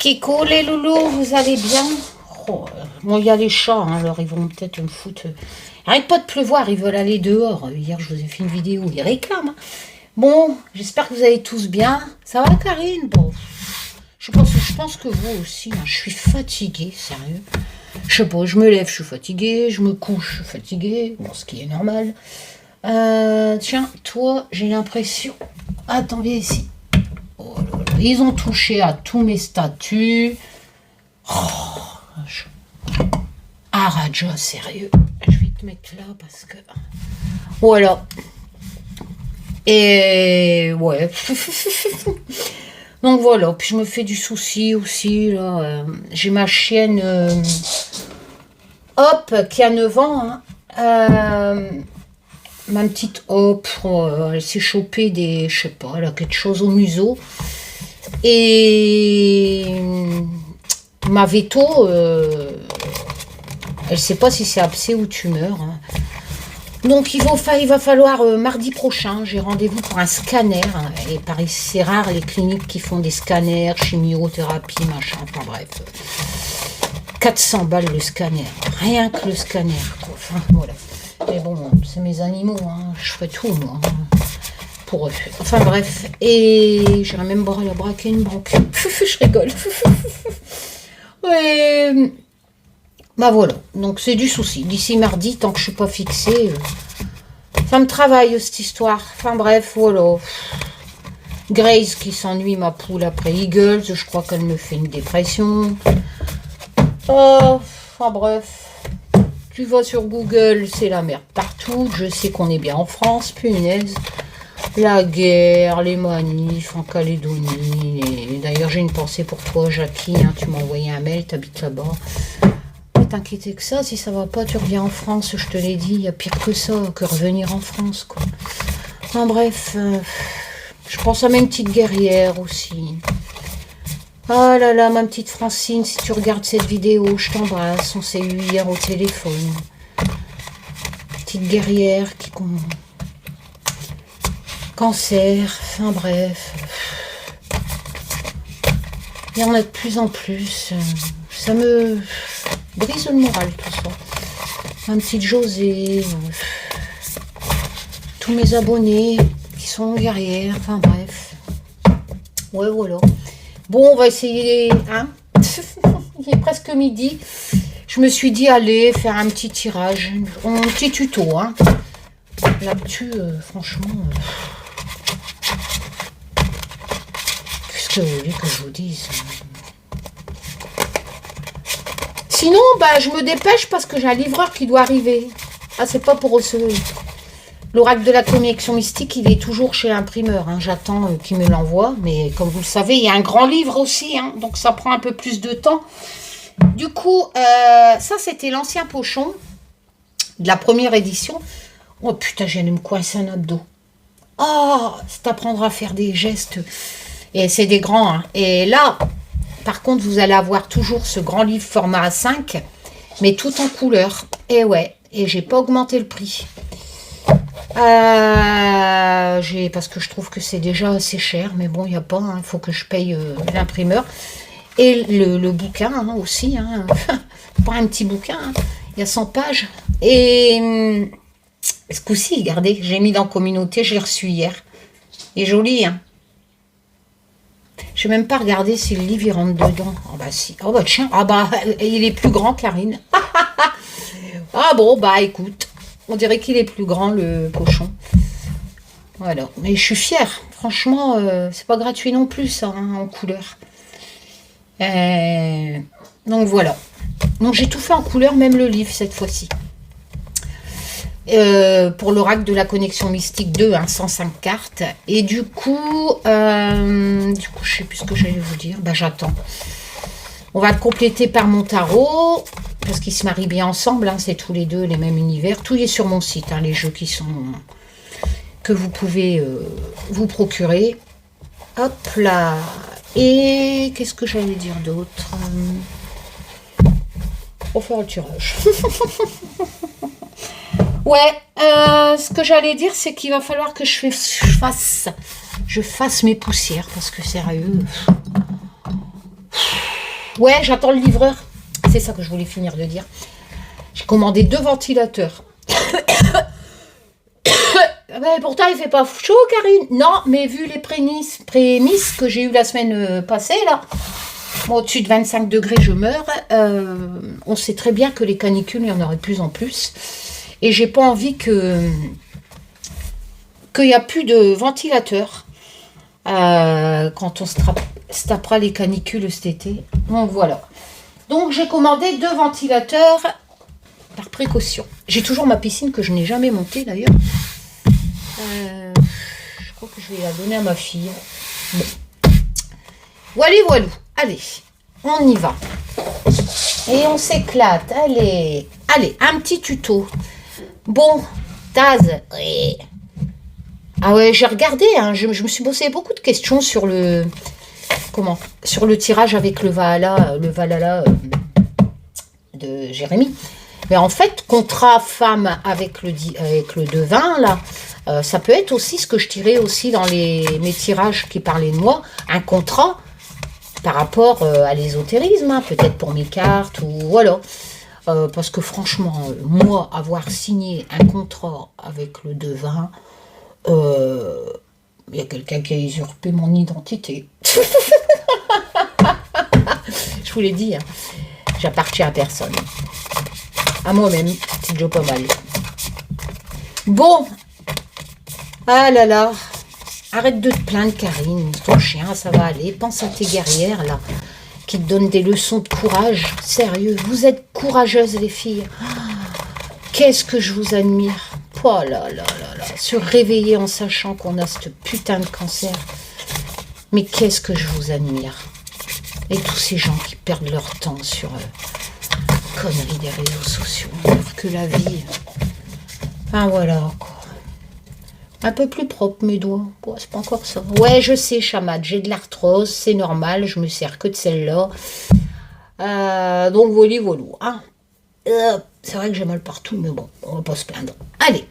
Kiko, les loulous, vous allez bien? Oh, bon, il y a les chats, hein, alors ils vont peut-être me foutre. Arrête pas de pleuvoir, ils veulent aller dehors. Hier, je vous ai fait une vidéo, ils réclament. Hein. Bon, j'espère que vous allez tous bien. Ça va, Karine? Bon, je pense que vous aussi. Hein, je suis fatiguée, sérieux. Je sais pas, je me lève, je suis fatiguée. Je me couche, je suis fatiguée. Bon, ce qui est normal. Tiens, toi, j'ai l'impression... Attends, viens ici. Oh là là, ils ont touché à tous mes statuts. Ah, Raja, sérieux. Je vais te mettre là parce que... Voilà. Et... Ouais. Donc voilà. Puis je me fais du souci aussi, là. J'ai ma chienne... Hop, qui a 9 ans. Hein. Ma petite Hop, elle s'est chopée des... Je sais pas, elle a quelque chose au museau. Et... Ma veto... elle sait pas si c'est abcès ou tumeur. Hein. Donc il va falloir mardi prochain, j'ai rendez-vous pour un scanner. Hein, et pareil, c'est rare les cliniques qui font des scanners, chimiothérapie, machin, enfin bref. 400 balles le scanner, rien que le scanner. Quoi. Enfin voilà. Mais bon, c'est mes animaux, hein, je ferai tout moi. Hein, pour eux. Enfin bref. Et j'irai même la braquer une banque. Je rigole. Ouais. Bah voilà, donc c'est du souci. D'ici mardi, tant que je suis pas fixée, ça me travaille cette histoire. Enfin bref, voilà. Grace qui s'ennuie, ma poule, après Eagles. Je crois qu'elle me fait une dépression. Oh, enfin bref. Tu vas sur Google, c'est la merde partout. Je sais qu'on est bien en France, punaise. La guerre, les manifs en Calédonie. Et... D'ailleurs, j'ai une pensée pour toi, Jackie. Hein, tu m'as envoyé un mail, t'habites là-bas. T'inquiéter que ça, si ça va pas, tu reviens en France, je te l'ai dit, il y a pire que ça, que revenir en France, quoi. Enfin bref, je pense à mes petites guerrières aussi. Ah là là, ma petite Francine, si tu regardes cette vidéo, je t'embrasse, on s'est eu hier au téléphone. Petite guerrière qui... Cancer, enfin bref. Il y en a de plus en plus, ça me... brise le moral tout ça. Ma petite Josée, tous mes abonnés qui sont guerrières, enfin bref. Ouais voilà. Bon, on va essayer, hein. Il est presque midi. Je me suis dit, allez, faire un petit tirage, un petit tuto, hein. Là-dessus, franchement... Qu'est-ce que vous voulez que je vous dise? Sinon, bah, je me dépêche parce que j'ai un livreur qui doit arriver. Ah, c'est pas pour recevoir. L'oracle de la connexion mystique, il est toujours chez l'imprimeur. Hein. J'attends qu'il me l'envoie. Mais comme vous le savez, il y a un grand livre aussi. Hein, donc, ça prend un peu plus de temps. Du coup, ça, c'était l'ancien pochon de la première édition. Oh, putain, j'ai me coincer un abdo. Oh, ça t'apprendra à faire des gestes. Et c'est des grands. Hein. Et là... Par contre, vous allez avoir toujours ce grand livre format A5, mais tout en couleur. Et ouais, et j'ai pas augmenté le prix. Parce que je trouve que c'est déjà assez cher, mais bon, il n'y a pas, il faut que je paye l'imprimeur. Et le bouquin hein, aussi, hein, pas un petit bouquin, hein, il y a 100 pages. Et ce coup-ci, regardez, j'ai mis dans communauté, je l'ai reçu hier. Il est joli, hein. Je n'ai même pas regardé si le livre il rentre dedans. Oh bah si. Oh bah tiens. Ah bah il est plus grand, Karine. Ah bon, bah écoute. On dirait qu'il est plus grand, le cochon. Voilà. Mais je suis fière. Franchement, c'est pas gratuit non plus, ça, hein, en couleur. Donc voilà. Donc j'ai tout fait en couleur, même le livre cette fois-ci. Pour l'oracle de la connexion mystique 2, hein, 105 cartes. Et du coup, je sais plus ce que j'allais vous dire. Bah, j'attends. On va le compléter par mon tarot, parce qu'ils se marient bien ensemble. Hein, c'est tous les deux les mêmes univers. Tout est sur mon site, hein, les jeux que vous pouvez vous procurer. Hop là. Et qu'est-ce que j'allais dire d'autre? On va faire le tirage. Ouais, ce que j'allais dire, c'est qu'il va falloir que je fasse mes poussières, parce que sérieux, Ouais, j'attends le livreur. C'est ça que je voulais finir de dire. J'ai commandé 2 ventilateurs. Ben, pourtant, il fait pas chaud, Karine. Non, mais vu les prémices que j'ai eu la semaine passée, là, bon, au-dessus de 25 degrés, je meurs. On sait très bien que les canicules, il y en aurait de plus en plus. Et j'ai pas envie qu'il n'y a plus de ventilateurs quand on se tapera les canicules cet été. Donc voilà. Donc j'ai commandé 2 ventilateurs par précaution. J'ai toujours ma piscine que je n'ai jamais montée d'ailleurs. Je crois que je vais la donner à ma fille. Bon. Voilà, voilà. Allez, on y va. Et on s'éclate. Allez, allez, un petit tuto. Bon, Taz. Oui. Ah ouais, j'ai regardé. Hein, je me suis posé beaucoup de questions sur le sur le tirage avec le Valhalla de Jérémy. Mais en fait, contrat femme avec le devin, là, ça peut être aussi ce que je tirais aussi dans mes tirages qui parlaient de moi, un contrat par rapport à l'ésotérisme, hein, peut-être pour mes cartes, ou voilà. Parce que franchement, moi, avoir signé un contrat avec le devin, il y a quelqu'un qui a usurpé mon identité. Je vous l'ai dit, hein, j'appartiens à personne. À moi-même, c'est déjà pas mal. Bon. Ah là là. Arrête de te plaindre, Karine. Ton chien, ça va aller. Pense à tes guerrières, là, qui te donnent des leçons de courage. Sérieux, vous êtes courageuses, les filles. Qu'est-ce que je vous admire. Oh là là là là. Se réveiller en sachant qu'on a ce putain de cancer. Mais qu'est-ce que je vous admire. Et tous ces gens qui perdent leur temps sur conneries des réseaux sociaux. Alors que la vie... Ah voilà, quoi. Un peu plus propre, mes doigts. Bon, c'est pas encore ça. Ouais, je sais, chamade, j'ai de l'arthrose, c'est normal, je me sers que de celle-là. Donc, voilà, voilà. Hein. C'est vrai que j'ai mal partout, mais bon, on va pas se plaindre. Allez.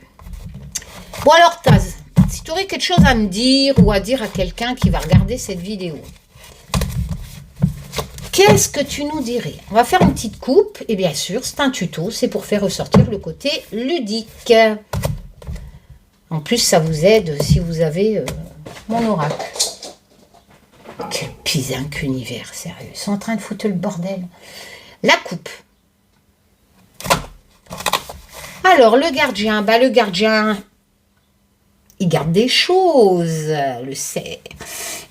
Bon alors, Taz, si tu aurais quelque chose à me dire ou à dire à quelqu'un qui va regarder cette vidéo, qu'est-ce que tu nous dirais? On va faire une petite coupe, et bien sûr, c'est un tuto, c'est pour faire ressortir le côté ludique. En plus, ça vous aide si vous avez mon oracle. Quel pizinque univers, sérieux. Ils sont en train de foutre le bordel. La coupe. Alors, le gardien, le gardien, il garde des choses, le sait.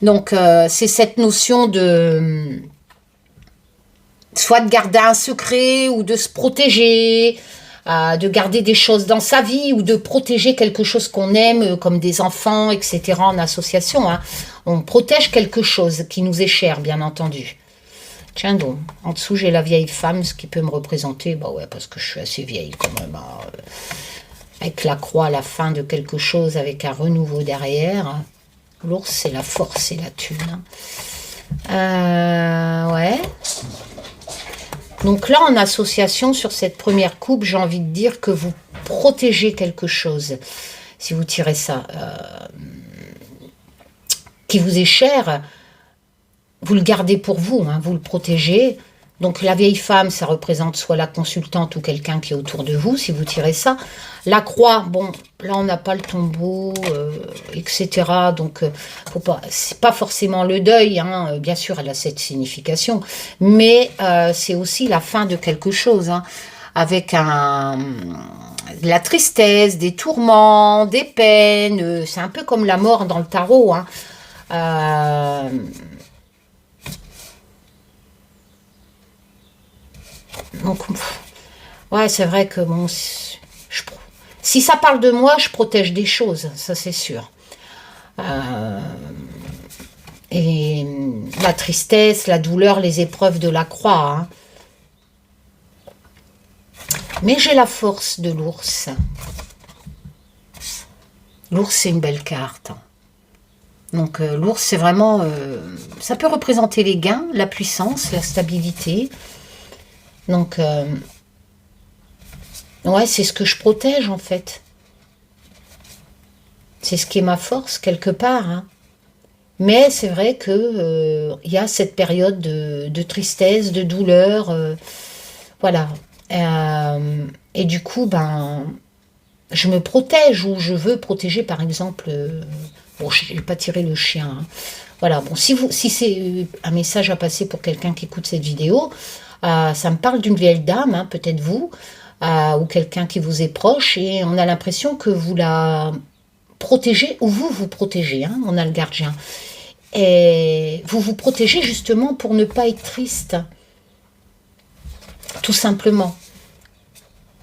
Donc, c'est cette notion de... soit de garder un secret ou de se protéger, de garder des choses dans sa vie ou de protéger quelque chose qu'on aime, comme des enfants, etc. en association. Hein. On protège quelque chose qui nous est cher, bien entendu. Tiens donc, en dessous j'ai la vieille femme, ce qui peut me représenter, bah ouais, parce que je suis assez vieille quand même. Hein. Avec la croix à la fin de quelque chose, avec un renouveau derrière. Hein. L'ours, c'est la force, c'est la thune. Hein. Ouais. Donc là, en association sur cette première coupe, j'ai envie de dire que vous protégez quelque chose. Si vous tirez ça, qui vous est cher, vous le gardez pour vous, hein, vous le protégez. Donc la vieille femme, ça représente soit la consultante ou quelqu'un qui est autour de vous, si vous tirez ça. La croix, bon, là on n'a pas le tombeau, etc. Donc c'est pas forcément le deuil, hein, bien sûr elle a cette signification, mais c'est aussi la fin de quelque chose, hein, avec de la tristesse, des tourments, des peines, c'est un peu comme la mort dans le tarot, hein. Donc, ouais, c'est vrai que bon, si ça parle de moi, je protège des choses, ça c'est sûr. Et la tristesse, la douleur, les épreuves de la croix. Hein. Mais j'ai la force de l'ours. L'ours, c'est une belle carte. Donc l'ours, c'est vraiment... ça peut représenter les gains, la puissance, la stabilité. Donc, ouais, c'est ce que je protège, en fait. C'est ce qui est ma force, quelque part. Hein. Mais c'est vrai que il y a cette période de tristesse, de douleur, voilà. Et du coup, ben, je me protège ou je veux protéger, par exemple. Bon, je n'ai pas tiré le chien, hein. Voilà. Bon, si c'est un message à passer pour quelqu'un qui écoute cette vidéo, ça me parle d'une vieille dame, hein, peut-être vous, ou quelqu'un qui vous est proche, et on a l'impression que vous la protégez ou vous vous protégez. Hein, on a le gardien. Et vous vous protégez justement pour ne pas être triste, tout simplement.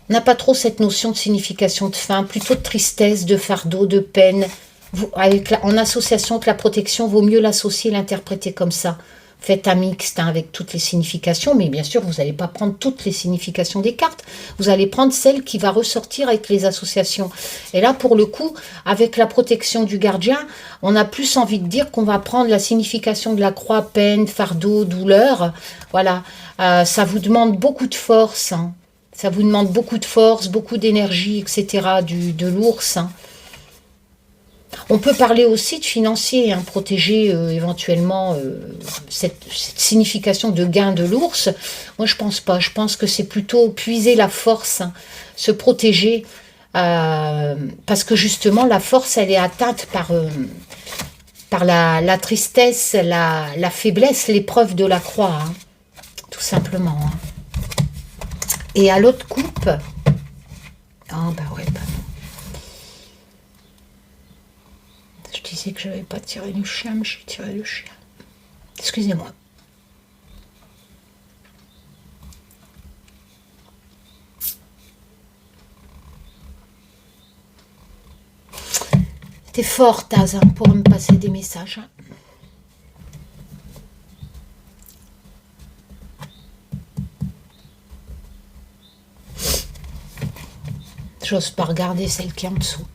On n'a pas trop cette notion de signification de fin, plutôt de tristesse, de fardeau, de peine. En association avec la protection, vaut mieux l'associer, l'interpréter comme ça. Faites un mixte, hein, avec toutes les significations, mais bien sûr, vous n'allez pas prendre toutes les significations des cartes. Vous allez prendre celle qui va ressortir avec les associations. Et là, pour le coup, avec la protection du gardien, on a plus envie de dire qu'on va prendre la signification de la croix, peine, fardeau, douleur. Voilà, ça vous demande beaucoup de force, hein. Ça vous demande beaucoup de force, beaucoup d'énergie, etc., de l'ours, hein. On peut parler aussi de financier, hein, protéger éventuellement cette signification de gain de l'ours. Moi, je pense pas. Je pense que c'est plutôt puiser la force, hein, se protéger, parce que justement, la force, elle est atteinte par la tristesse, la faiblesse, l'épreuve de la croix, hein, tout simplement. Hein. Et à l'autre coupe, ah bah ouais, bah non. Je disais que je n'avais pas tiré le chien, mais j'ai tiré le chien. Excusez-moi. T'es fort, Taz, hein, pour me passer des messages. Hein. J'ose pas regarder celle qui est en dessous.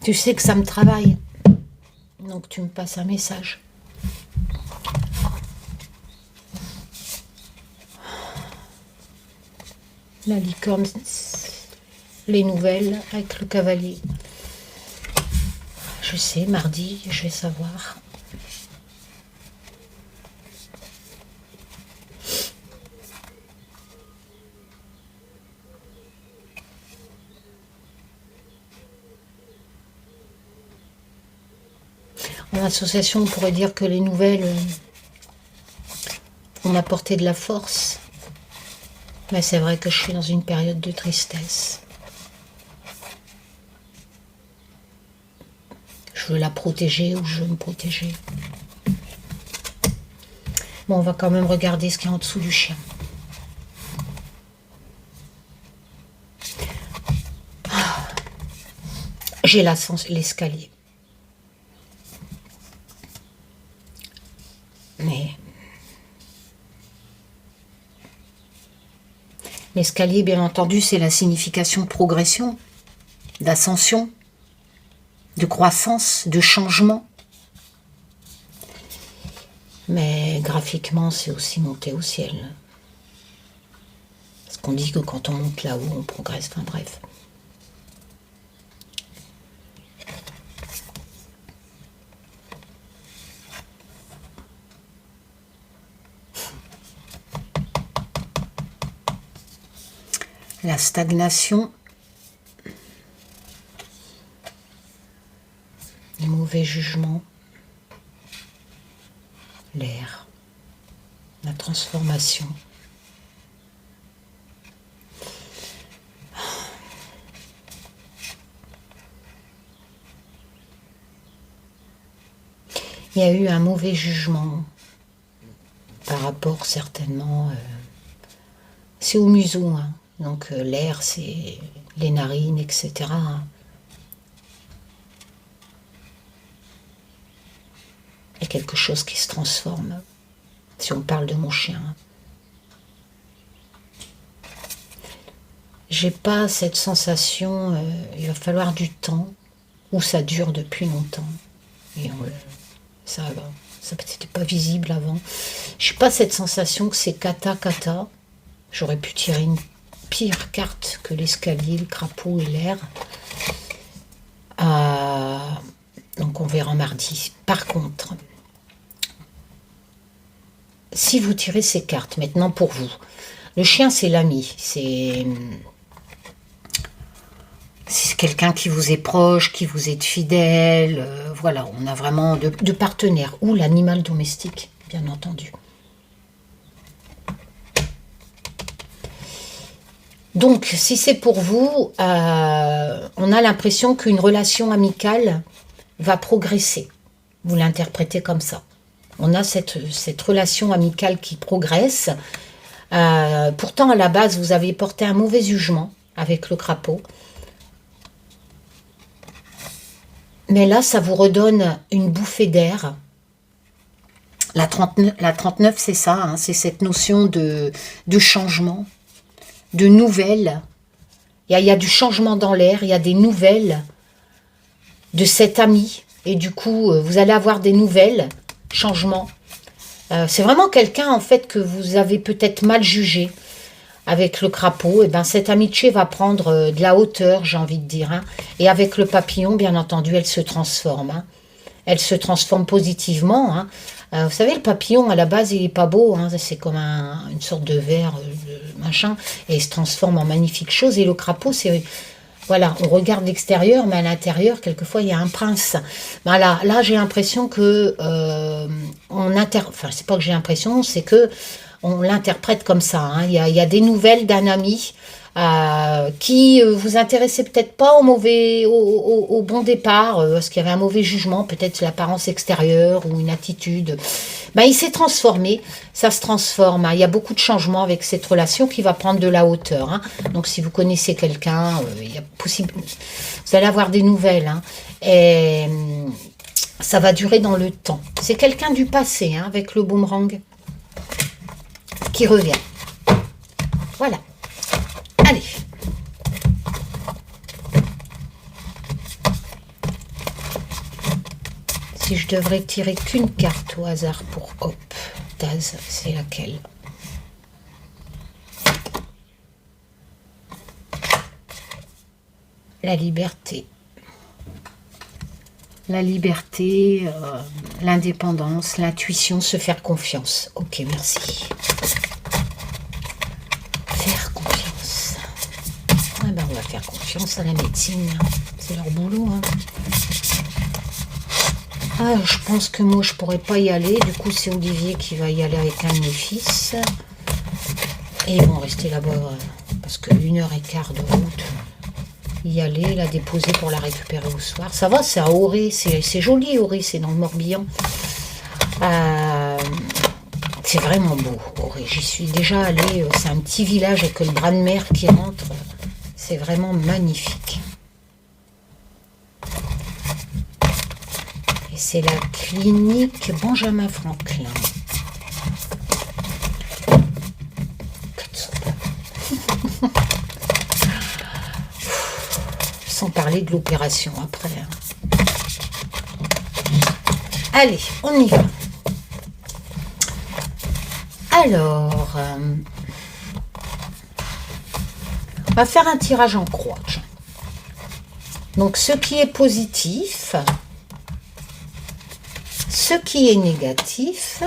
Tu sais que ça me travaille. Donc tu me passes un message. La licorne, les nouvelles avec le cavalier. Je sais, mardi, je vais savoir. En association, on pourrait dire que les nouvelles vont m'apporter de la force. Mais c'est vrai que je suis dans une période de tristesse. Je veux la protéger ou je veux me protéger. Bon, on va quand même regarder ce qu'il y a en dessous du chien. J'ai l'escalier. Mais l'escalier, bien entendu, c'est la signification de progression, d'ascension, de croissance, de changement. Mais graphiquement, c'est aussi monter au ciel. Parce qu'on dit que quand on monte là-haut, on progresse. Enfin bref. La stagnation, les mauvais jugements, l'air, la transformation. Il y a eu un mauvais jugement par rapport certainement, c'est au museau, hein. Donc l'air, c'est les narines, etc. Il y a quelque chose qui se transforme, si on parle de mon chien. J'ai pas cette sensation, il va falloir du temps, ou ça dure depuis longtemps. Et ça n'était pas visible avant. J'ai pas cette sensation que c'est kata. J'aurais pu tirer une pire carte que l'escalier, le crapaud et l'air. Donc on verra mardi. Par contre, si vous tirez ces cartes, maintenant pour vous, le chien c'est l'ami, c'est quelqu'un qui vous est proche, qui vous est fidèle, voilà, on a vraiment de partenaires, ou l'animal domestique, bien entendu. Donc, si c'est pour vous, on a l'impression qu'une relation amicale va progresser. Vous l'interprétez comme ça. On a cette relation amicale qui progresse. Pourtant, à la base, vous avez porté un mauvais jugement avec le crapaud. Mais là, ça vous redonne une bouffée d'air. La 39, c'est ça, hein, c'est cette notion de changement, de nouvelles. Il y a du changement dans l'air, il y a des nouvelles de cet ami. Et du coup, vous allez avoir des nouvelles, changements. C'est vraiment quelqu'un, en fait, que vous avez peut-être mal jugé avec le crapaud. Et ben, cette amitié va prendre de la hauteur, j'ai envie de dire. Hein. Et avec le papillon, bien entendu, elle se transforme. Hein. Elle se transforme positivement. Hein. Vous savez, le papillon, à la base, il n'est pas beau. Hein. C'est comme une sorte de verre, machin. Et il se transforme en magnifique chose. Et le crapaud, c'est... Voilà, on regarde l'extérieur, mais à l'intérieur, quelquefois, il y a un prince. Ben là j'ai l'impression que... Enfin, c'est pas que j'ai l'impression, c'est que on l'interprète comme ça. Hein. Il y a des nouvelles d'un ami qui vous intéressait peut-être pas au bon départ, parce qu'il y avait un mauvais jugement, peut-être l'apparence extérieure ou une attitude. Ben, il s'est transformé, ça se transforme. Hein. Il y a beaucoup de changements avec cette relation qui va prendre de la hauteur. Hein. Donc si vous connaissez quelqu'un, il y a possible, vous allez avoir des nouvelles. Hein. Et ça va durer dans le temps. C'est quelqu'un du passé, hein, avec le boomerang qui revient. Voilà. Allez. Si je devrais tirer qu'une carte au hasard pour Hop, Taz, c'est laquelle? La liberté. La liberté, l'indépendance, l'intuition, se faire confiance. Ok, merci. Faire confiance. Ah ben, on va faire confiance à la médecine. C'est leur boulot. Hein. Ah, je pense que moi, je pourrais pas y aller. Du coup, c'est Olivier qui va y aller avec un de mes fils. Et ils vont rester là-bas parce que 1h15 de route. Y aller, la déposer pour la récupérer au soir. Ça va, c'est à Auré, c'est joli Auré, c'est dans le Morbihan. C'est vraiment beau Auré, j'y suis déjà allée, c'est un petit village avec le bras de mer qui rentre, c'est vraiment magnifique. Et c'est la clinique Benjamin Franklin. 400. Sans parler de l'opération après. Hein. Allez, on y va. Alors, on va faire un tirage en croix. Donc, ce qui est positif, ce qui est négatif,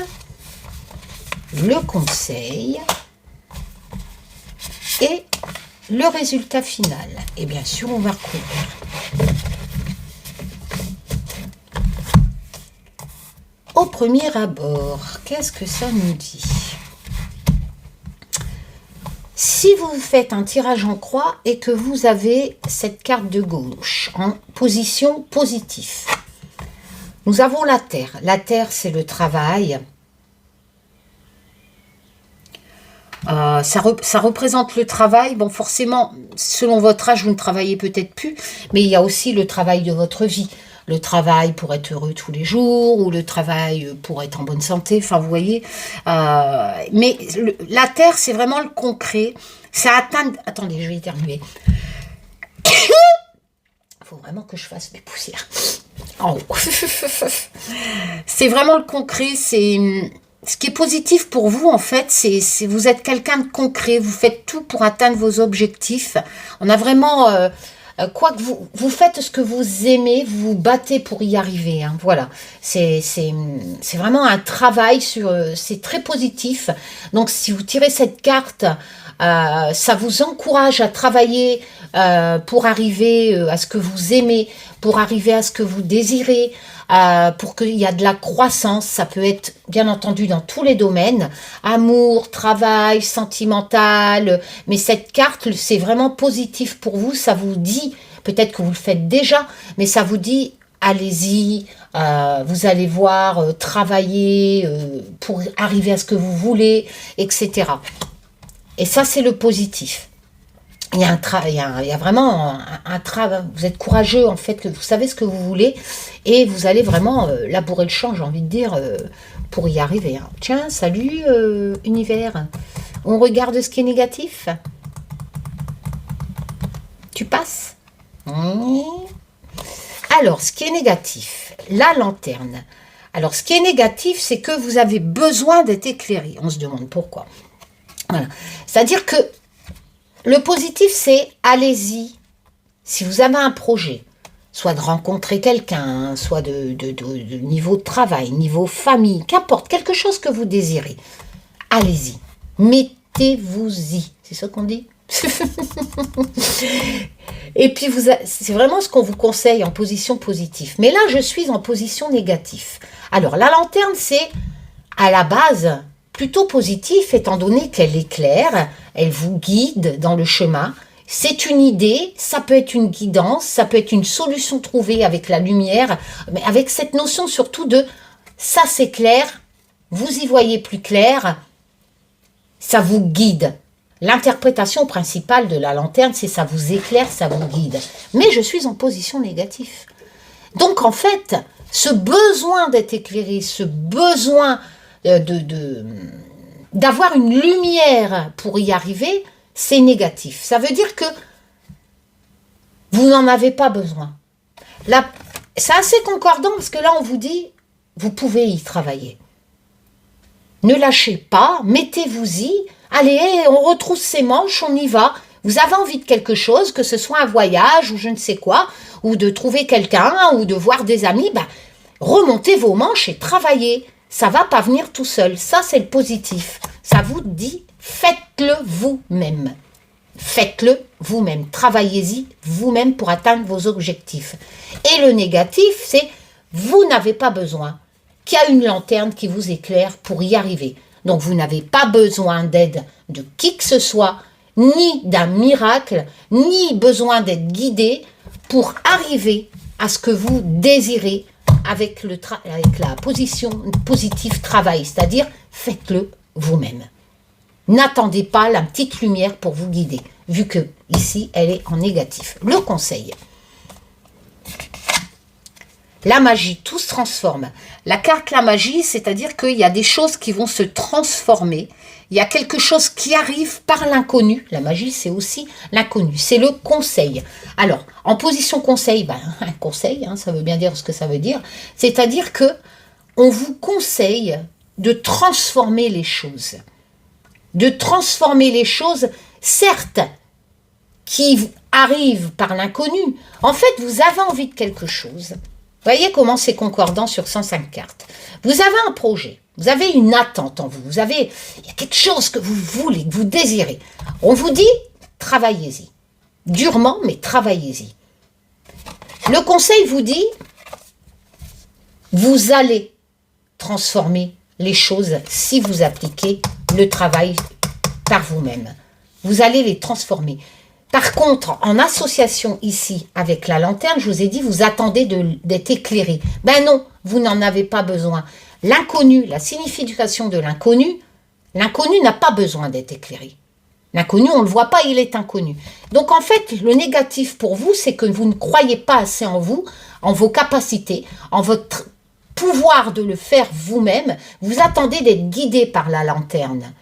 le conseil et le résultat final. Et bien sûr, on va recouvrir. Au premier abord, qu'est-ce que ça nous dit? Si vous faites un tirage en croix et que vous avez cette carte de gauche en position positive, nous avons la Terre. La Terre, c'est le travail. Ça représente le travail. Bon, forcément, selon votre âge, vous ne travaillez peut-être plus, mais il y a aussi le travail de votre vie. Le travail pour être heureux tous les jours, ou le travail pour être en bonne santé, enfin, vous voyez. Mais la Terre, c'est vraiment le concret. Ça atteint... Attendez, je vais éternuer. Il faut vraiment que je fasse mes poussières. En haut. C'est vraiment le concret, c'est... Ce qui est positif pour vous, en fait, c'est vous êtes quelqu'un de concret. Vous faites tout pour atteindre vos objectifs. On a vraiment quoi que vous faites ce que vous aimez, vous vous battez pour y arriver. Hein, voilà, c'est vraiment un travail sur, c'est très positif. Donc si vous tirez cette carte, ça vous encourage à travailler pour arriver à ce que vous aimez, pour arriver à ce que vous désirez, pour qu'il y a de la croissance. Ça peut être bien entendu dans tous les domaines, amour, travail, sentimental, mais cette carte, c'est vraiment positif pour vous. Ça vous dit, peut-être que vous le faites déjà, mais ça vous dit allez-y, vous allez voir, travailler pour arriver à ce que vous voulez, etc. Et ça, c'est le positif. Il y a vraiment un travail. Vous êtes courageux, en fait, que vous savez ce que vous voulez et vous allez vraiment labourer le champ, j'ai envie de dire, pour y arriver. Hein. Tiens, salut, univers. On regarde ce qui est négatif. Tu passes. Alors, ce qui est négatif, la lanterne. Alors, ce qui est négatif, c'est que vous avez besoin d'être éclairé. On se demande pourquoi. Voilà. C'est-à-dire que le positif, c'est allez-y. Si vous avez un projet, soit de rencontrer quelqu'un, soit de niveau de travail, niveau famille, qu'importe, quelque chose que vous désirez, allez-y. Mettez-vous-y. C'est ça qu'on dit? Et puis, c'est vraiment ce qu'on vous conseille en position positive. Mais là, je suis en position négative. Alors, la lanterne, c'est à la base plutôt positif, étant donné qu'elle éclaire, elle vous guide dans le chemin. C'est une idée, ça peut être une guidance, ça peut être une solution trouvée avec la lumière, mais avec cette notion surtout de ça c'est clair, vous y voyez plus clair, ça vous guide. L'interprétation principale de la lanterne, c'est ça vous éclaire, ça vous guide. Mais je suis en position négative. Donc en fait, ce besoin d'être éclairé, ce besoin d'avoir une lumière pour y arriver, c'est négatif. Ça veut dire que vous n'en avez pas besoin. Là, c'est assez concordant parce que là, on vous dit, vous pouvez y travailler. Ne lâchez pas, mettez-vous-y, allez, on retrousse ses manches, on y va. Vous avez envie de quelque chose, que ce soit un voyage ou je ne sais quoi, ou de trouver quelqu'un, ou de voir des amis, remontez vos manches et travaillez. Ça ne va pas venir tout seul. Ça, c'est le positif. Ça vous dit, faites-le vous-même. Faites-le vous-même. Travaillez-y vous-même pour atteindre vos objectifs. Et le négatif, c'est, vous n'avez pas besoin qu'il y a une lanterne qui vous éclaire pour y arriver. Donc, vous n'avez pas besoin d'aide de qui que ce soit, ni d'un miracle, ni besoin d'être guidé pour arriver à ce que vous désirez avec la position positive travail, c'est-à-dire faites-le vous-même. N'attendez pas la petite lumière pour vous guider, vu que ici elle est en négatif. Le conseil. La magie, tout se transforme. La carte la magie, c'est-à-dire qu'il y a des choses qui vont se transformer. Il y a quelque chose qui arrive par l'inconnu. La magie, c'est aussi l'inconnu. C'est le conseil. Alors, en position conseil, un conseil, hein, ça veut bien dire ce que ça veut dire. C'est-à-dire que on vous conseille de transformer les choses. De transformer les choses, certes, qui arrivent par l'inconnu. En fait, vous avez envie de quelque chose. Vous voyez comment c'est concordant sur 105 cartes. Vous avez un projet. Vous avez une attente en vous. Il y a quelque chose que vous voulez, que vous désirez. On vous dit, travaillez-y. Durement, mais travaillez-y. Le conseil vous dit, vous allez transformer les choses si vous appliquez le travail par vous-même. Vous allez les transformer. Par contre, en association ici avec la lanterne, je vous ai dit, vous attendez d'être éclairé. Ben non, vous n'en avez pas besoin. L'inconnu, la signification de l'inconnu n'a pas besoin d'être éclairé. L'inconnu, on ne le voit pas, il est inconnu. Donc en fait, le négatif pour vous, c'est que vous ne croyez pas assez en vous, en vos capacités, en votre pouvoir de le faire vous-même. Vous attendez d'être guidé par la lanterne.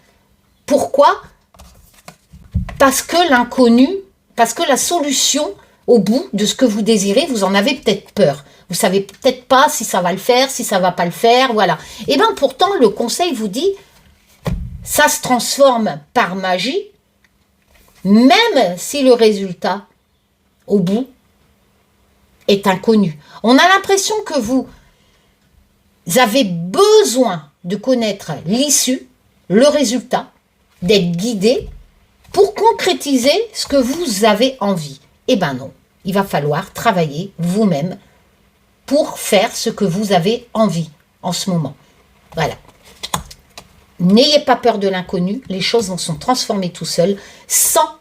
Pourquoi ? Parce que l'inconnu, parce que la solution au bout de ce que vous désirez, vous en avez peut-être peur. Vous savez peut-être pas si ça va le faire, si ça va pas le faire, voilà. Et bien pourtant, le conseil vous dit, ça se transforme par magie, même si le résultat, au bout est inconnu. On a l'impression que vous avez besoin de connaître l'issue, le résultat, d'être guidé pour concrétiser ce que vous avez envie. Eh bien non, il va falloir travailler vous-même pour faire ce que vous avez envie en ce moment. Voilà. N'ayez pas peur de l'inconnu, les choses vont se transformer tout seules sans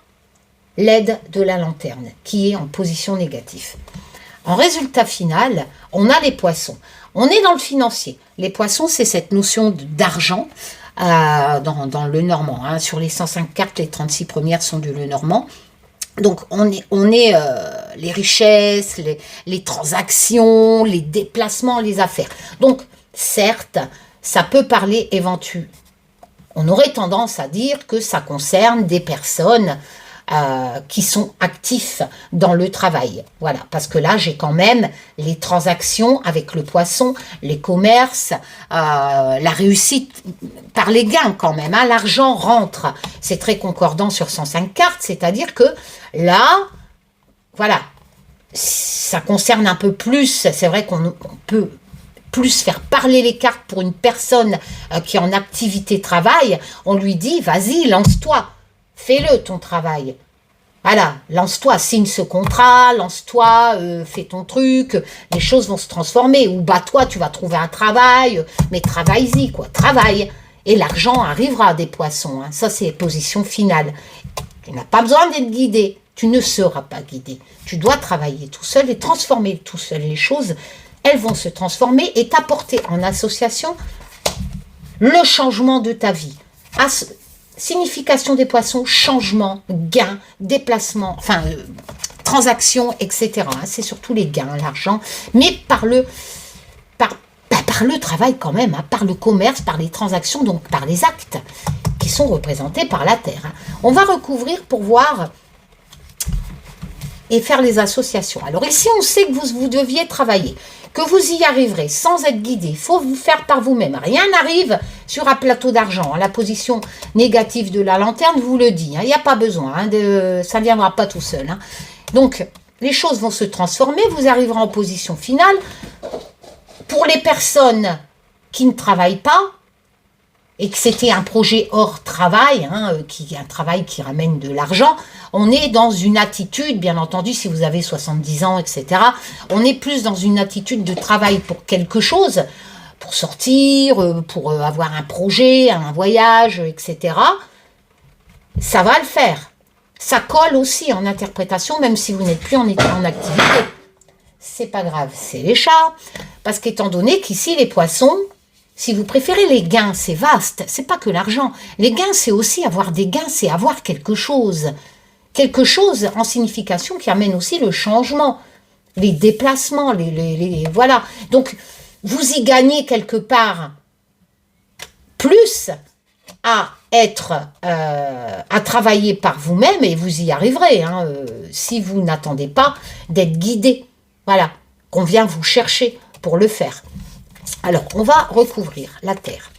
l'aide de la lanterne qui est en position négative. En résultat final, on a les poissons. On est dans le financier. Les poissons, c'est cette notion d'argent dans le normand. Hein. Sur les 105 cartes, les 36 premières sont du le normand. Donc, on est les richesses, les transactions, les déplacements, les affaires. Donc, certes, ça peut parler éventuellement. On aurait tendance à dire que ça concerne des personnes qui sont actifs dans le travail. Voilà, parce que là, j'ai quand même les transactions avec le poisson, les commerces, la réussite par les gains quand même. Hein, l'argent rentre. C'est très concordant sur 105 cartes, c'est-à-dire que là, voilà, ça concerne un peu plus. C'est vrai qu'on peut plus faire parler les cartes pour une personne qui est en activité travail. On lui dit, vas-y, lance-toi. Fais-le, ton travail. Voilà, lance-toi, signe ce contrat, lance-toi, fais ton truc, les choses vont se transformer. Ou bats-toi, tu vas trouver un travail, mais travaille-y, quoi, travaille. Et l'argent arrivera des poissons, hein. Ça c'est position finale. Tu n'as pas besoin d'être guidé, tu ne seras pas guidé. Tu dois travailler tout seul et transformer tout seul les choses. Elles vont se transformer et t'apporter en association le changement de ta vie. Signification des poissons, changement, gain, déplacement, enfin, transactions, etc. C'est surtout les gains, l'argent, mais par le travail quand même, hein, par le commerce, par les transactions, donc par les actes qui sont représentés par la Terre. Hein. On va recouvrir pour voir et faire les associations. Alors ici, on sait que vous deviez travailler, que vous y arriverez sans être guidé. Il faut vous faire par vous-même. Rien n'arrive sur un plateau d'argent. La position négative de la lanterne vous le dit. Il n'y a pas besoin. Ça ne viendra pas tout seul. Hein. Donc, les choses vont se transformer. Vous arriverez en position finale. Pour les personnes qui ne travaillent pas, et que c'était un projet hors travail, hein, un travail qui ramène de l'argent, on est dans une attitude, bien entendu, si vous avez 70 ans, etc., on est plus dans une attitude de travail pour quelque chose, pour sortir, pour avoir un projet, un voyage, etc. Ça va le faire. Ça colle aussi en interprétation, même si vous n'êtes plus en activité. C'est pas grave, c'est les chats, parce qu'étant donné qu'ici, les poissons, si vous préférez les gains, c'est vaste, c'est pas que l'argent. Les gains, c'est aussi avoir des gains, c'est avoir quelque chose. Quelque chose en signification qui amène aussi le changement, les déplacements, voilà. Donc, vous y gagnez quelque part plus à être, à travailler par vous-même et vous y arriverez, hein, si vous n'attendez pas d'être guidé. Voilà, qu'on vient vous chercher pour le faire. Alors, on va recouvrir la Terre.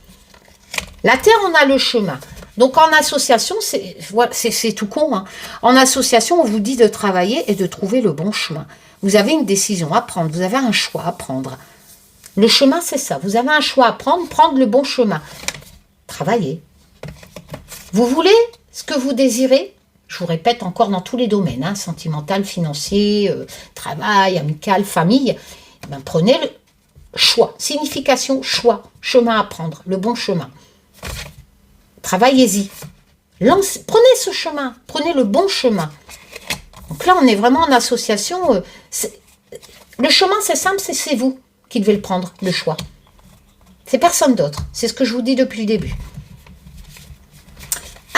La Terre, on a le chemin. Donc, en association, c'est tout con. Hein. En association, on vous dit de travailler et de trouver le bon chemin. Vous avez une décision à prendre. Vous avez un choix à prendre. Le chemin, c'est ça. Vous avez un choix à prendre le bon chemin. Travaillez. Vous voulez ce que vous désirez? Je vous répète encore dans tous les domaines. Hein, sentimental, financier, travail, amical, famille. Ben, prenez le choix, signification, choix, chemin à prendre, le bon chemin. Travaillez-y. Prenez ce chemin, prenez le bon chemin. Donc là, on est vraiment en association. Le chemin, c'est simple, c'est vous qui devez le prendre, le choix. C'est personne d'autre. C'est ce que je vous dis depuis le début.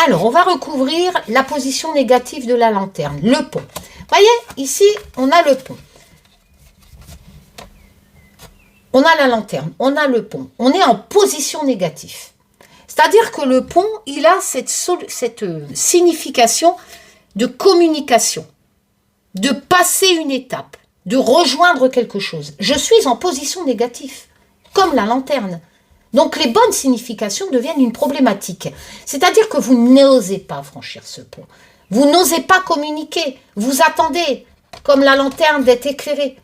Alors, on va recouvrir la position négative de la lanterne, le pont. Vous voyez, ici, on a le pont. On a la lanterne, on a le pont. On est en position négative. C'est-à-dire que le pont, il a cette signification de communication, de passer une étape, de rejoindre quelque chose. Je suis en position négative, comme la lanterne. Donc les bonnes significations deviennent une problématique. C'est-à-dire que vous n'osez pas franchir ce pont. Vous n'osez pas communiquer. Vous attendez. comme la lanterne d'être éclairé.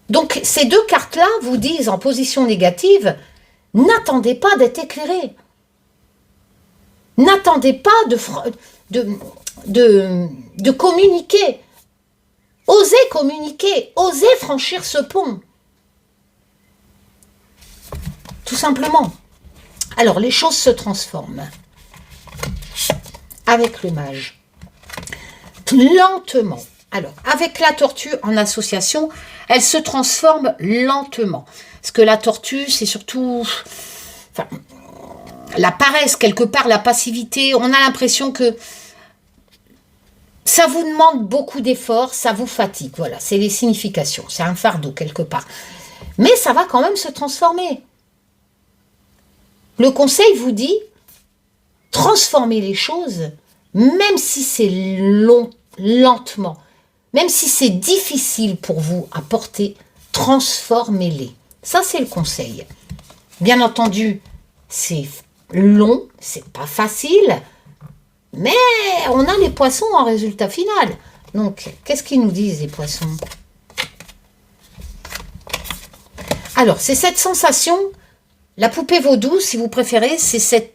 Donc, ces deux cartes-là vous disent en position négative, n'attendez pas d'être éclairé. N'attendez pas de communiquer. Osez communiquer, osez franchir ce pont. Tout simplement. Alors, les choses se transforment. Avec le mage. Lentement. Alors, avec la tortue en association, elle se transforme lentement. Parce que la tortue, c'est surtout... Enfin, la paresse, quelque part, la passivité. On a l'impression que ça vous demande beaucoup d'efforts, ça vous fatigue. Voilà, c'est les significations. C'est un fardeau, quelque part. Mais ça va quand même se transformer. Le conseil vous dit, transformez les choses, même si c'est lentement, même si c'est difficile pour vous à porter, transformez-les. Ça, c'est le conseil. Bien entendu, c'est long, c'est pas facile, mais on a les poissons en résultat final. Donc, qu'est-ce qu'ils nous disent, les poissons? Alors, c'est cette sensation, la poupée vaudou, si vous préférez, c'est cette...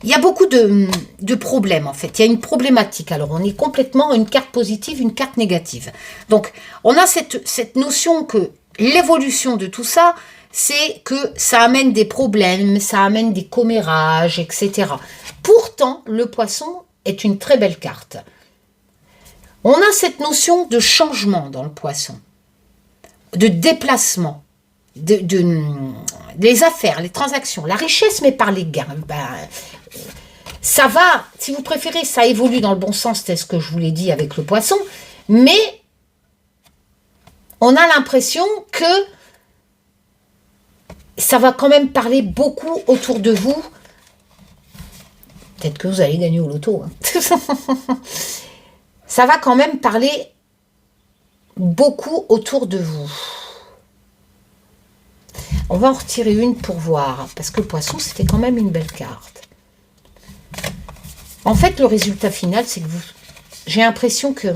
Il y a beaucoup de problèmes, en fait. Il y a une problématique. Alors, on est complètement une carte positive, une carte négative. Donc, on a cette notion que l'évolution de tout ça, c'est que ça amène des problèmes, ça amène des commérages, etc. Pourtant, le poisson est une très belle carte. On a cette notion de changement dans le poisson, de déplacement, les affaires, les transactions, la richesse, mais par les gains. Ça va, si vous préférez, ça évolue dans le bon sens, c'est ce que je vous l'ai dit avec le poisson, mais on a l'impression que ça va quand même parler beaucoup autour de vous. Peut-être que vous allez gagner au loto. Hein. Ça va quand même parler beaucoup autour de vous. On va en retirer une pour voir, parce que le poisson, c'était quand même une belle carte. En fait, le résultat final, c'est que j'ai l'impression que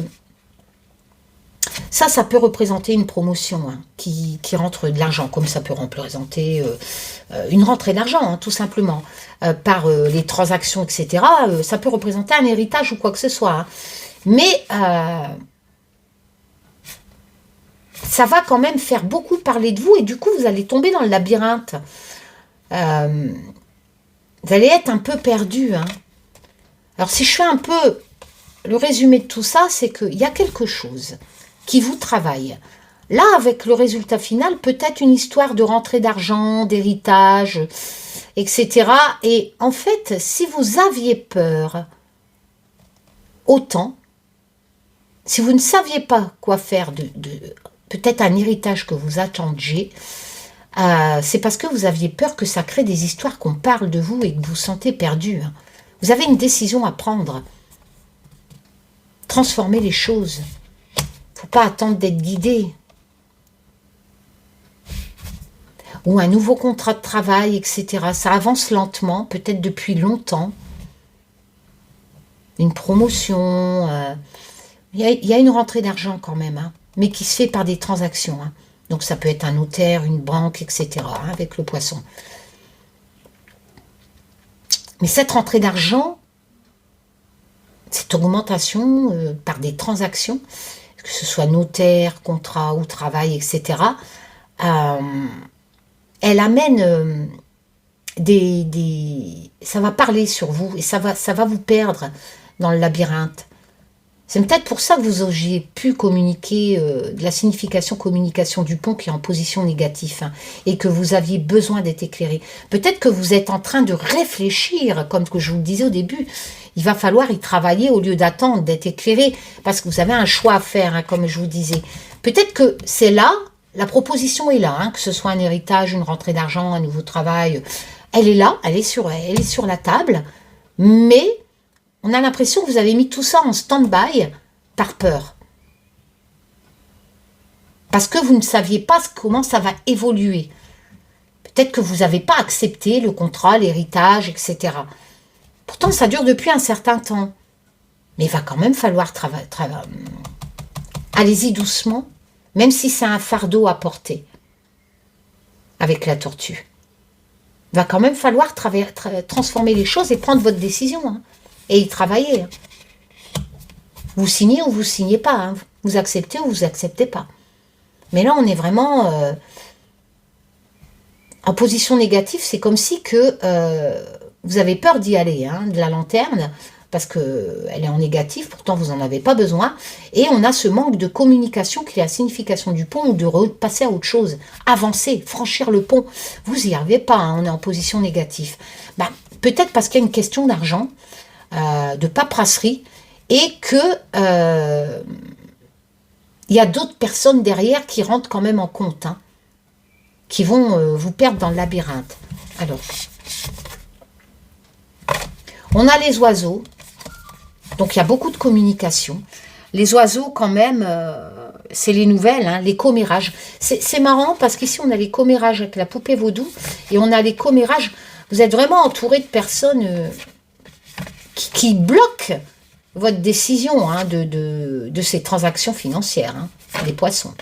ça peut représenter une promotion hein, qui rentre de l'argent, comme ça peut représenter une rentrée d'argent, hein, tout simplement, par les transactions, etc. Ça peut représenter un héritage ou quoi que ce soit. Hein. Mais ça va quand même faire beaucoup parler de vous et du coup, vous allez tomber dans le labyrinthe. Vous allez être un peu perdu. Hein. Alors, si je fais un peu le résumé de tout ça, c'est qu'il y a quelque chose qui vous travaille. Là, avec le résultat final, peut-être une histoire de rentrée d'argent, d'héritage, etc. Et en fait, si vous aviez peur autant, si vous ne saviez pas quoi faire de peut-être un héritage que vous attendiez, c'est parce que vous aviez peur que ça crée des histoires qu'on parle de vous et que vous vous sentez perdu. Hein. Vous avez une décision à prendre. Transformer les choses. Faut pas attendre d'être guidé. Ou un nouveau contrat de travail, etc. Ça avance lentement, peut-être depuis longtemps. Une promotion. Il y a une rentrée d'argent quand même, hein, mais qui se fait par des transactions. Hein. Donc ça peut être un notaire, une banque, etc. Hein, avec le poisson. Mais cette rentrée d'argent, cette augmentation par des transactions, que ce soit notaire, contrat ou travail, etc., elle amène ça va parler sur vous et ça va vous perdre dans le labyrinthe. C'est peut-être pour ça que vous auriez pu communiquer de la signification communication du pont qui est en position négative hein, et que vous aviez besoin d'être éclairé. Peut-être que vous êtes en train de réfléchir, comme que je vous le disais au début. Il va falloir y travailler au lieu d'attendre d'être éclairé parce que vous avez un choix à faire, hein, comme je vous disais. Peut-être que c'est là, la proposition est là, hein, que ce soit un héritage, une rentrée d'argent, un nouveau travail. Elle est là, elle est sur la table, mais on a l'impression que vous avez mis tout ça en stand-by par peur. Parce que vous ne saviez pas comment ça va évoluer. Peut-être que vous n'avez pas accepté le contrat, l'héritage, etc. Pourtant, ça dure depuis un certain temps. Mais il va quand même falloir travailler. Allez-y doucement, même si c'est un fardeau à porter avec la tortue. Il va quand même falloir transformer les choses et prendre votre décision. Hein, et y travailler. Hein. Vous signez ou vous signez pas. Hein, vous acceptez ou vous acceptez pas. Mais là, on est vraiment en position négative. C'est comme si que vous avez peur d'y aller, hein, de la lanterne, parce qu'elle est en négatif, pourtant vous n'en avez pas besoin. Et on a ce manque de communication qui est la signification du pont, ou de passer à autre chose, avancer, franchir le pont. Vous n'y arrivez pas, hein, on est en position négative. Ben, peut-être parce qu'il y a une question d'argent, de paperasserie, et que il y a d'autres personnes derrière qui rentrent quand même en compte, hein, qui vont vous perdre dans le labyrinthe. Alors, on a les oiseaux, donc il y a beaucoup de communication. Les oiseaux, quand même, c'est les nouvelles, hein, les commérages. C'est marrant parce qu'ici, on a les commérages avec la poupée vaudou et on a les commérages. Vous êtes vraiment entouré de personnes qui bloquent votre décision, hein, de ces transactions financières, hein, des poissons.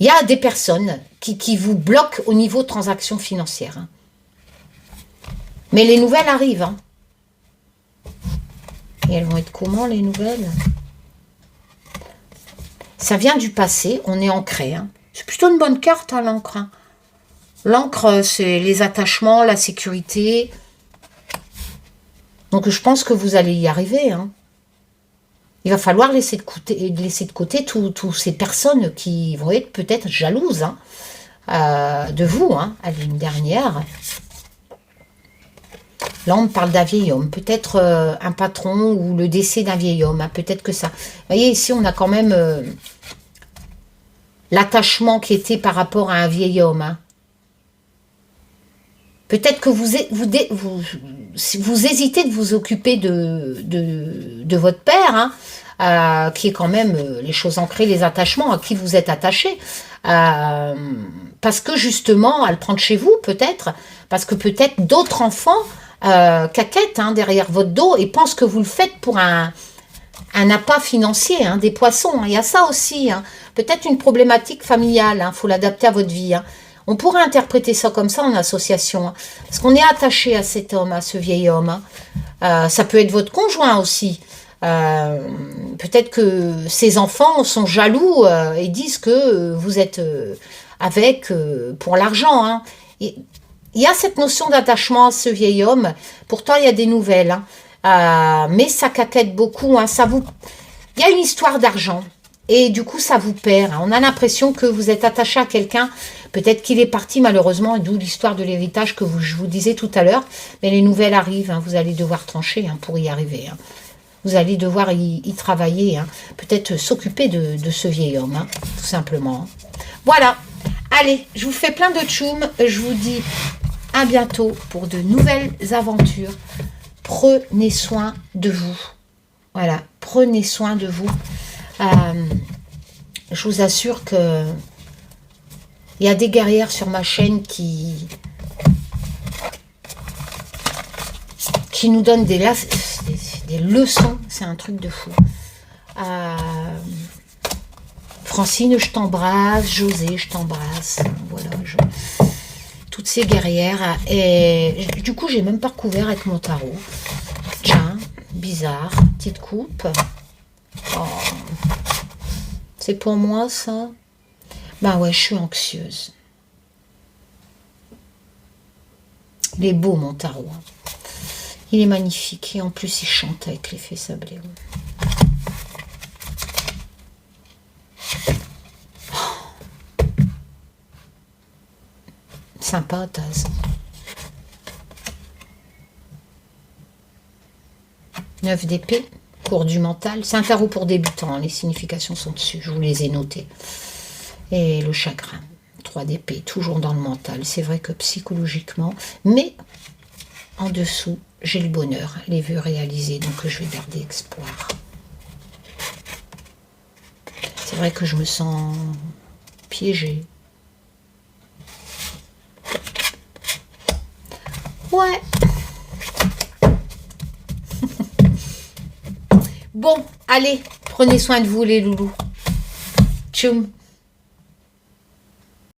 Il y a des personnes qui vous bloquent au niveau transactions financières. Hein. Mais les nouvelles arrivent. Hein. Et elles vont être comment, les nouvelles? Ça vient du passé, on est ancré. Hein. C'est plutôt une bonne carte, hein, l'encre. Hein. L'encre, c'est les attachements, la sécurité. Donc, je pense que vous allez y arriver. Hein. Il va falloir laisser de côté toutes ces personnes qui vont être peut-être jalouses, hein, de vous, hein, à l'une dernière. Là, on me parle d'un vieil homme. Peut-être un patron ou le décès d'un vieil homme. Hein, peut-être que ça... Vous voyez, ici, on a quand même l'attachement qui était par rapport à un vieil homme. Hein. Peut-être que vous hésitez de vous occuper de votre père, hein, qui est quand même les choses ancrées, les attachements, à qui vous êtes attaché. Parce que justement, à le prendre chez vous, peut-être, parce que peut-être d'autres enfants caquettent, hein, derrière votre dos et pensent que vous le faites pour un appât financier, hein, des poissons. Hein. Il y a ça aussi. Hein. Peut-être une problématique familiale. Il faut l'adapter à votre vie. Hein. On pourrait interpréter ça comme ça en association. Hein, parce qu'on est attaché à cet homme, à ce vieil homme. Hein. Ça peut être votre conjoint aussi. Peut-être que ses enfants sont jaloux et disent que vous êtes avec pour l'argent. Hein. Il y a cette notion d'attachement à ce vieil homme. Pourtant, il y a des nouvelles. Hein. Mais ça caquette beaucoup. Hein. Il y a une histoire d'argent. Et du coup, ça vous perd. Hein. On a l'impression que vous êtes attaché à quelqu'un. Peut-être qu'il est parti malheureusement. D'où l'histoire de l'héritage que je vous disais tout à l'heure. Mais les nouvelles arrivent. Hein. Vous allez devoir trancher, hein, pour y arriver. Hein. Vous allez devoir y travailler. Hein. Peut-être s'occuper de ce vieil homme. Hein, tout simplement. Hein. Voilà. Allez, je vous fais plein de tchoum. Je vous dis à bientôt pour de nouvelles aventures. Prenez soin de vous. Voilà, prenez soin de vous. Je vous assure que il y a des guerrières sur ma chaîne qui nous donnent des leçons. C'est un truc de fou. Francine, je t'embrasse. José, je t'embrasse. Voilà, toutes ces guerrières. Et du coup, j'ai même pas recouvert avec mon tarot. Tiens, bizarre. Petite coupe. Oh. C'est pour moi, ça? Ben ouais, je suis anxieuse. Il est beau, mon tarot. Il est magnifique. Et en plus, il chante avec l'effet sablé. Sympa, Taz. 9 d'épée, cours du mental. C'est un tarot pour débutants, les significations sont dessus, je vous les ai notées. Et le chagrin, 3 d'épée, toujours dans le mental. C'est vrai que psychologiquement, mais en dessous, j'ai le bonheur, les vœux réalisés, donc je vais garder espoir. C'est vrai que je me sens piégée. Ouais. Bon, allez, prenez soin de vous les loulous. Tchoum.